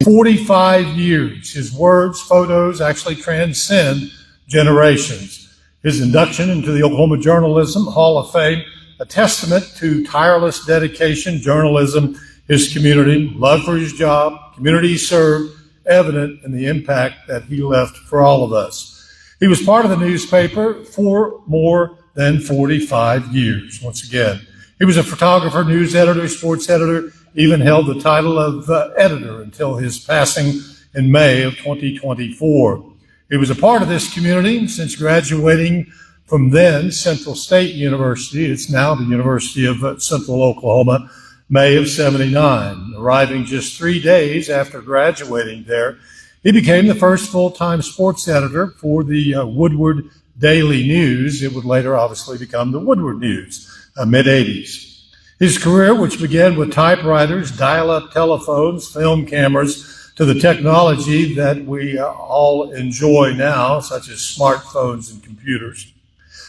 45 years. His words, photos actually transcend generations. His induction into the Oklahoma Journalism Hall of Fame, a testament to tireless dedication, journalism, his community, love for his job, community he served, evident in the impact that he left for all of us. He was part of the newspaper for more than 45 years. Once again, he was a photographer, news editor, sports editor, even held the title of editor until his passing in May of 2024. He was a part of this community since graduating from then Central State University. It's now the University of Central Oklahoma, May of '79. Arriving just 3 days after graduating there, he became the first full-time sports editor for the Woodward Daily News. It would later obviously become the Woodward News, mid-'80s. His career, which began with typewriters, dial-up telephones, film cameras, to the technology that we all enjoy now, such as smartphones and computers.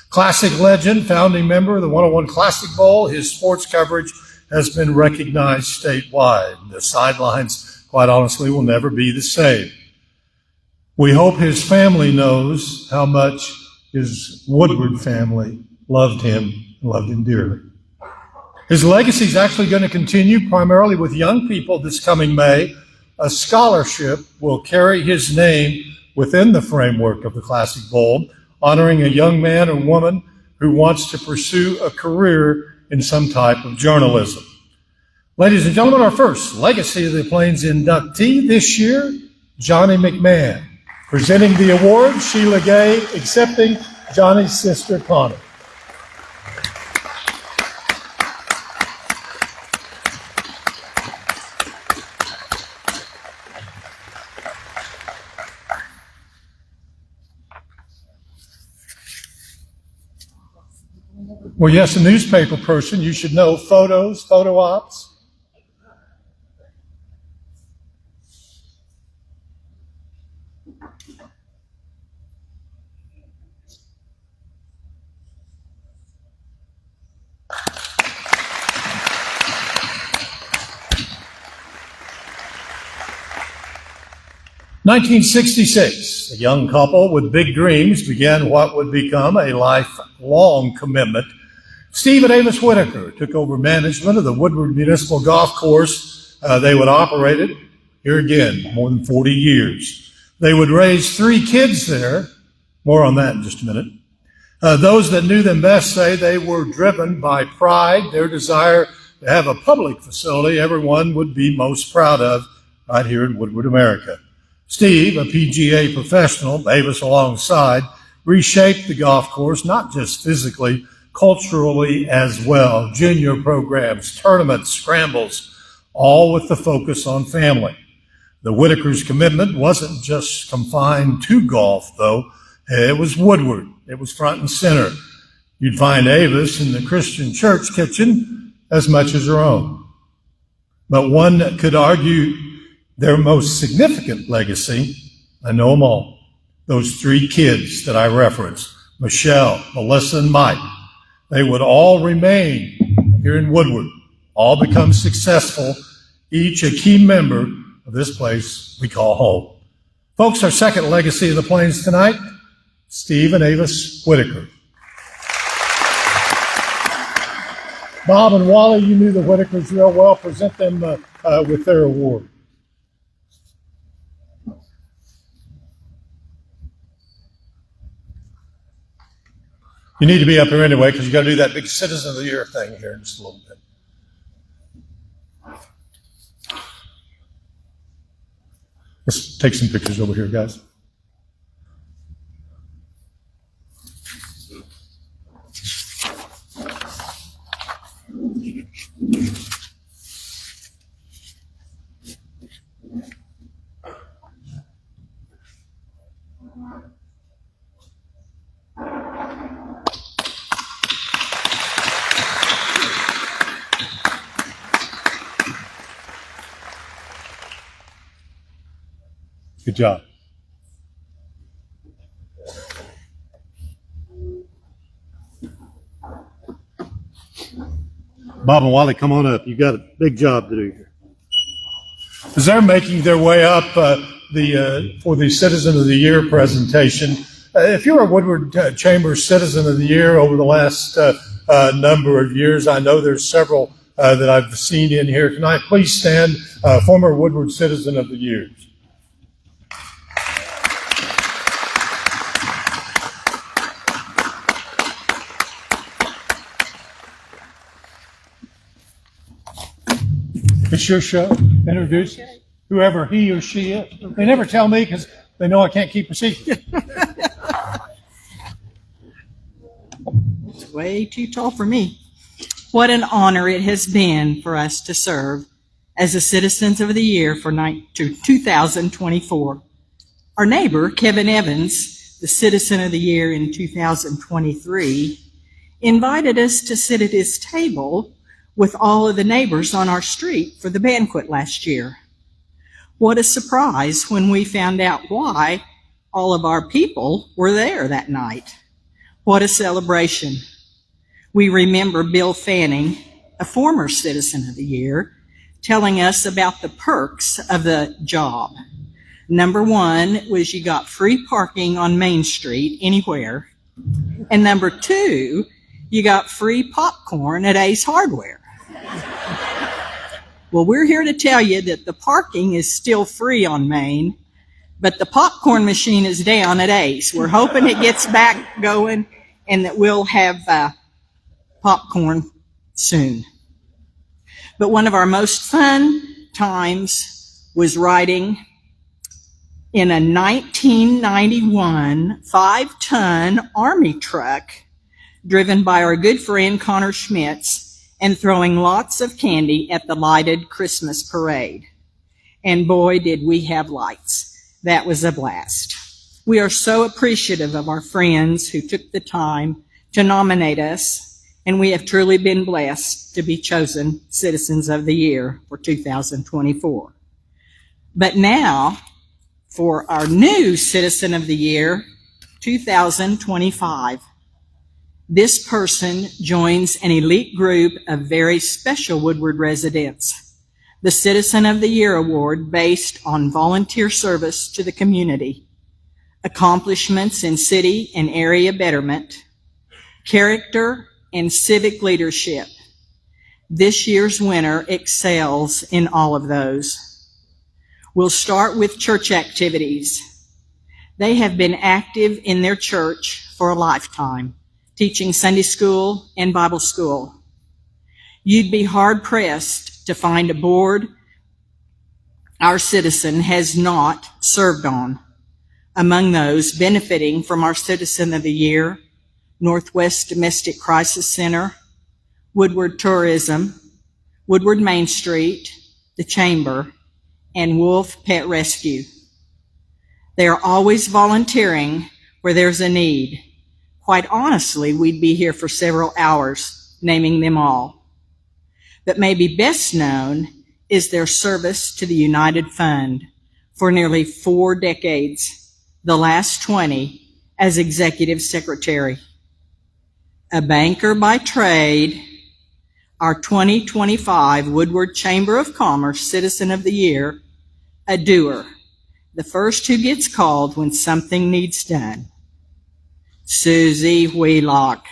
Classic legend, founding member of the 101 Classic Bowl, his sports coverage has been recognized statewide. The sidelines, quite honestly, will never be the same. We hope his family knows how much his Woodward family loved him dearly. His legacy is actually going to continue primarily with young people this coming May. A scholarship will carry his name within the framework of the Classic Bowl, honoring a young man or woman who wants to pursue a career in some type of journalism. Ladies and gentlemen, our first Legacy of the Plains inductee this year, Johnny McMahon. Presenting the award, Sheila Gay, accepting Johnny's sister, Connie. Well, yes, a newspaper person, you should know photos, photo ops. "1966, a young couple with big dreams began what would become a lifelong commitment. Steve and Avis Whitaker took over management of the Woodward Municipal Golf Course. They would operate it, here again, more than 40 years. They would raise 3 kids there. More on that in just a minute. Those that knew them best say they were driven by pride, their desire to have a public facility everyone would be most proud of right here in Woodward, America. Steve, a PGA professional, Avis alongside, reshaped the golf course, not just physically, culturally as well. Junior programs, tournaments, scrambles, all with the focus on family. The Whitakers' commitment wasn't just confined to golf, though. It was Woodward. It was front and center. You'd find Avis in the Christian church kitchen as much as her own. But one could argue their most significant legacy, I know them all, those 3 kids that I referenced, Michelle, Melissa, and Mike. They would all remain here in Woodward, all become successful, each a key member of this place we call home. Folks, our second Legacy of the Plains tonight, Steve and Avis Whitaker. Bob and Wally, you knew the Whitakers real well. Present them with their award. You need to be up here anyway because you got to do that big Citizen of the Year thing here in just a little bit. Let's take some pictures over here, guys. Good job. Bob and Wally, come on up. You got a big job to do here. As they're making their way up for the Citizen of the Year presentation, if you're a Woodward Chamber Citizen of the Year over the last number of years, I know there's several that I've seen in here tonight. Please stand, former Woodward Citizen of the Year. It's your show. Introduce whoever he or she is. They never tell me because they know I can't keep a secret. It's way too tall for me. What an honor it has been for us to serve as the Citizens of the Year for 2024. Our neighbor, Kevin Evans, the Citizen of the Year in 2023, invited us to sit at his table with all of the neighbors on our street for the banquet last year. What a surprise when we found out why all of our people were there that night. What a celebration. We remember Bill Fanning, a former Citizen of the Year, telling us about the perks of the job. Number one was you got free parking on Main Street anywhere. And number two, you got free popcorn at Ace Hardware. Well, we're here to tell you that the parking is still free on Main, but the popcorn machine is down at Ace. We're hoping it gets back going and that we'll have popcorn soon. But one of our most fun times was riding in a 1991 5-ton Army truck driven by our good friend Connor Schmitz, and throwing lots of candy at the lighted Christmas parade. And boy, did we have lights. That was a blast. We are so appreciative of our friends who took the time to nominate us, and we have truly been blessed to be chosen Citizens of the Year for 2024. But now, for our new Citizen of the Year, 2025. This person joins an elite group of very special Woodward residents, the Citizen of the Year Award based on volunteer service to the community, accomplishments in city and area betterment, character, and civic leadership. This year's winner excels in all of those. We'll start with church activities. They have been active in their church for a lifetime, teaching Sunday school and Bible school. You'd be hard-pressed to find a board our citizen has not served on. Among those benefiting from our Citizen of the Year, Northwest Domestic Crisis Center, Woodward Tourism, Woodward Main Street, the Chamber, and Wolf Pet Rescue. They are always volunteering where there's a need. Quite honestly, we'd be here for several hours naming them all. But maybe best known is their service to the United Fund for nearly 4 decades, the last 20 as executive secretary. A banker by trade, our 2025 Woodward Chamber of Commerce Citizen of the Year, a doer, the first who gets called when something needs done. Susie Wheelock.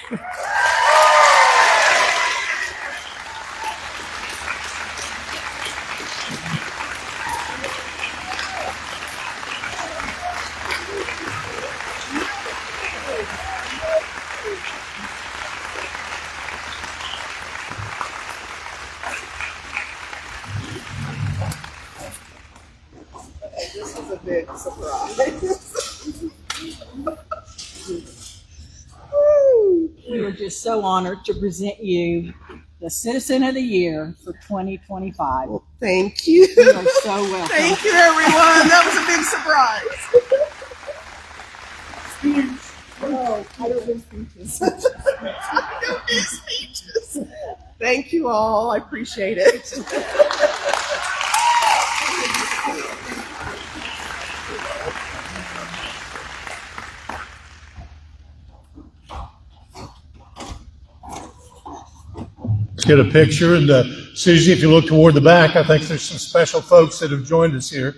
This was a big surprise. We were just so honored to present you the Citizen of the Year for 2025. Well, thank you. You are so welcome. Thank you, everyone. That was a big surprise. Oh, I don't do speeches. I don't do speeches. Thank you all. I appreciate it. Let's get a picture, and Susie, if you look toward the back, I think there's some special folks that have joined us here.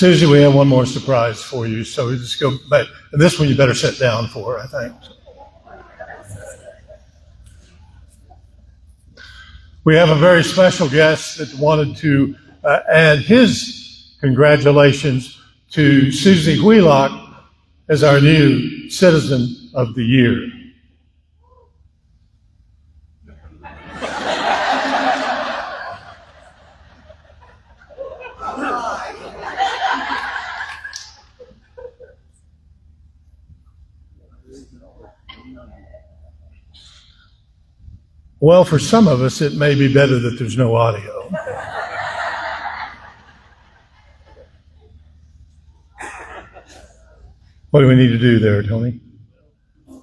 Susie, we have one more surprise for you, so we just go back. And this one you better sit down for, I think. We have a very special guest that wanted to add his congratulations to Susie Wheelock as our new Citizen of the Year. Well, for some of us, it may be better that there's no audio. What do we need to do there, Tony? I'm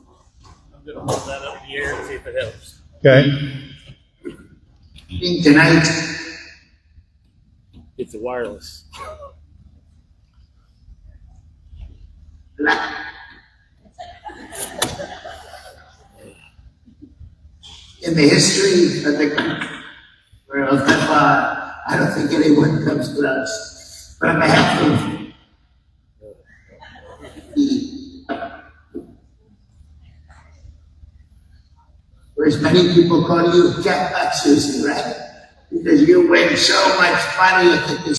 going to hold that up in the air and see if it helps. Okay. Tonight, It's a wireless. in the history of the country, world, I don't think anyone comes close. But on behalf of whereas many people call you Jackpot Susie, right? Because you win so much money at the